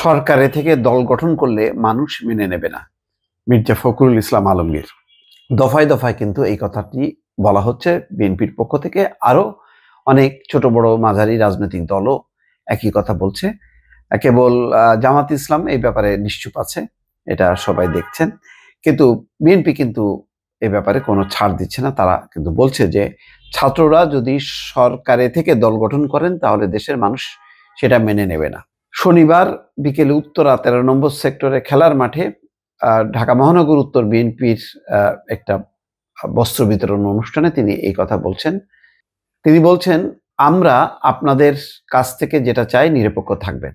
সরকারে থেকে দল গঠন করলে মানুষ মেনে নেবে না। মির্জা ফখরুল ইসলাম আলমগীর দফায় দফায় কিন্তু এই কথাটি বলা হচ্ছে বিএনপির পক্ষ থেকে। আরো অনেক ছোট বড় মাঝারি রাজনৈতিক দলও একই কথা বলছে। কেবল জামাত ইসলাম এই ব্যাপারে নিশ্চুপ আছে, এটা সবাই দেখছেন। কিন্তু বিএনপি কিন্তু এ ব্যাপারে কোনো ছাড় দিচ্ছে না। তারা কিন্তু বলছে যে ছাত্ররা যদি সরকারে থেকে দল গঠন করেন তাহলে দেশের মানুষ সেটা মেনে নেবে না। শনিবার বিকেলে উত্তরা ১৩ নম্বর সেক্টরে খেলার মাঠে ঢাকা মহানগর উত্তর বিএনপির একটা বস্ত্র বিতরণ অনুষ্ঠানে তিনি এই কথা বলছেন। তিনি বলছেন, আমরা আপনাদের কাছ থেকে যেটা চাই নিরপেক্ষ থাকবেন,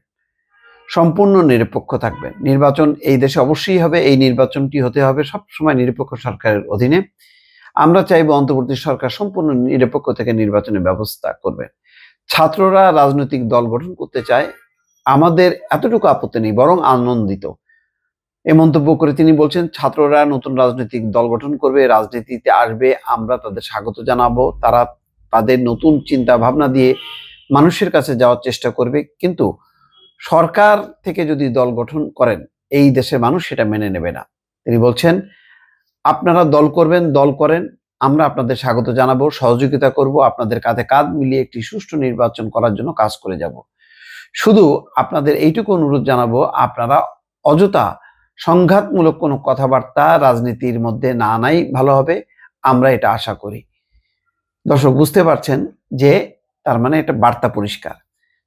সম্পূর্ণ নিরপেক্ষ থাকবেন। নির্বাচন এই দেশে অবশ্যই হবে, এই নির্বাচনটি হতে হবে সবসময় নিরপেক্ষ সরকারের অধীনে। আমরা চাইব অন্তর্বর্তী সরকার সম্পূর্ণ নিরপেক্ষ থেকে নির্বাচনের ব্যবস্থা করবেন। ছাত্ররা রাজনৈতিক দল গঠন করতে চায়, আমাদের এতটুকু আপত্তি নেই, বরং আনন্দিত। এ মন্তব্য করে তিনি বলছেন, ছাত্ররা নতুন রাজনৈতিক দল গঠন করবে, রাজনীতিতে আসবে, আমরা তাদের স্বাগত জানাবো। তারা তাদের নতুন চিন্তা ভাবনা দিয়ে মানুষের কাছে যাওয়ার চেষ্টা করবে। কিন্তু সরকার থেকে যদি দল গঠন করেন, এই দেশের মানুষ সেটা মেনে নেবে না। তিনি বলছেন, আপনারা দল করবেন, দল করেন, আমরা আপনাদের স্বাগত জানাবো, সহযোগিতা করব, আপনাদের কাঁধে কাঁধ মিলিয়ে একটি সুষ্ঠু নির্বাচন করার জন্য কাজ করে যাব। শুধু আপনাদের এইটুকু অনুরোধ জানাবো, আপনারা অযথা সংঘাতমূলক কোনো কথাবার্তা রাজনীতির মধ্যে না নাই ভালো হবে, আমরা এটা আশা করি। দর্শক বুঝতে পারছেন যে তার মানে একটা বার্তা পরিষ্কার,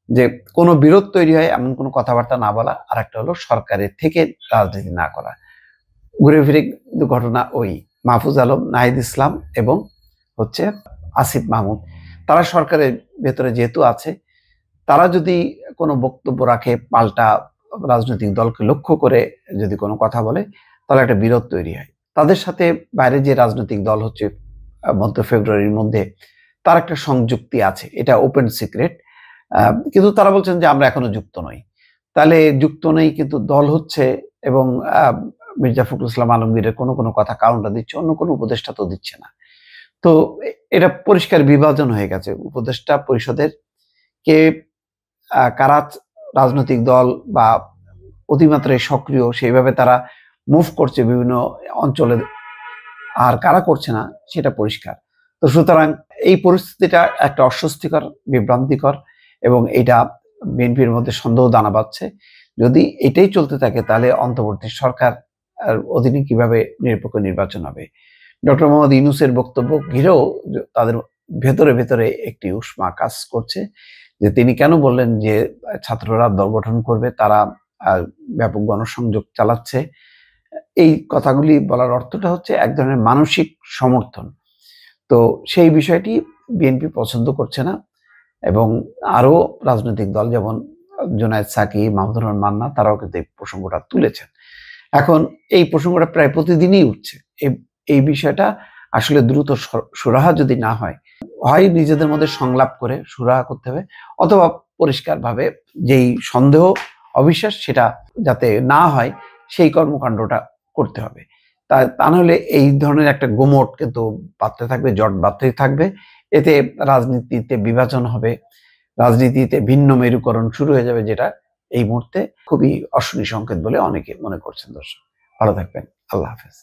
যে কোনো বিরোধ তৈরি হয় এমন কোনো কথাবার্তা না বলা, আর একটা হলো সরকারের থেকে রাজনীতি না করা। ঘুরে ফিরে ঘটনা ওই মাহফুজ আলম, নাহিদ ইসলাম এবং হচ্ছে আসিফ মাহমুদ, তারা সরকারের ভেতরে যেহেতু আছে, তারা যদি কোনো বক্তব্য রাখে, পাল্টা রাজনৈতিক দলকে লক্ষ্য করে যদি কোনো কথা বলে, তাহলে একটা বিরোধ তৈরি হয়। তাদের সাথে বাইরে যে রাজনৈতিক দল হচ্ছে মধ্য ফেব্রুয়ারির মধ্যে তার একটা সংযুক্তি আছে, এটা ওপেন সিক্রেট। কিন্তু তারা বলছেন যে আমরা এখনো যুক্ত নই। তাহলে যুক্ত নেই কিন্তু দল হচ্ছে, এবং মির্জা ফখরুল ইসলাম আলমগীরের কোনো কোনো কথা কারণটা দিচ্ছে, অন্য কোনো উপদেষ্টা তো দিচ্ছে না। তো এটা পরিষ্কার বিভাজন হয়ে গেছে উপদেষ্টা পরিষদের, কে কারা রাজনৈতিক দল বা অতিমাত্রায় সক্রিয় সেইভাবে তারা মুভ করছে বিভিন্ন অঞ্চলে, আর কারা করছে না সেটা পরিষ্কার। তো সুতরাং এই পরিস্থিতিটা একটা অস্বস্তিকর, বিভ্রান্তিকর, এবং এটা বিএনপির মধ্যে সন্দেহ দানা বাঁধছে। যদি এটাই চলতে থাকে তাহলে অন্তর্বর্তী সরকার অধীনে কিভাবে নিরপেক্ষ নির্বাচন হবে। ডক্টর মোহাম্মদ ইউনূসের বক্তব্য ঘিরেও তাদের ভেতরে ভেতরে একটি উষ্মা কাজ করছে, যে তিনি কেন বললেন যে ছাত্ররা দল গঠন করবে, তারা ব্যাপক গণসংযোগ চালাচ্ছে। এই কথাগুলি বলার অর্থটা হচ্ছে এক ধরনের মানসিক সমর্থন। তো সেই বিষয়টি বিএনপি পছন্দ করছে না, এবং আরো রাজনৈতিক দল যেমন জুনায়েদ সাকি, মাহমুদুর রহমান মান্না, তারাও কিন্তু এই প্রসঙ্গটা তুলেছেন। এখন এই প্রসঙ্গটা প্রায় প্রতিদিনই উঠছে। এই বিষয়টা আসলে দ্রুত সুরাহা যদি না হয়, হয় নিজেদের মধ্যে সংলাপ করে সুরাহা করতে হবে, অথবা পরিষ্কারভাবে যেই সন্দেহ অবিশ্বাস সেটা যাতে না হয় সেই কর্মকাণ্ডটা করতে হবে। তা নাহলে এই ধরনের একটা গোমট কিন্তু বাড়তে থাকবে, জট বাড়তেই থাকবে। এতে রাজনীতিতে বিভাজন হবে, রাজনীতিতে ভিন্ন মেরুকরণ শুরু হয়ে যাবে, যেটা এই মুহূর্তে খুবই অশনি সংকেত বলে অনেকে মনে করছেন। দর্শক ভালো থাকবেন, আল্লাহ হাফেজ।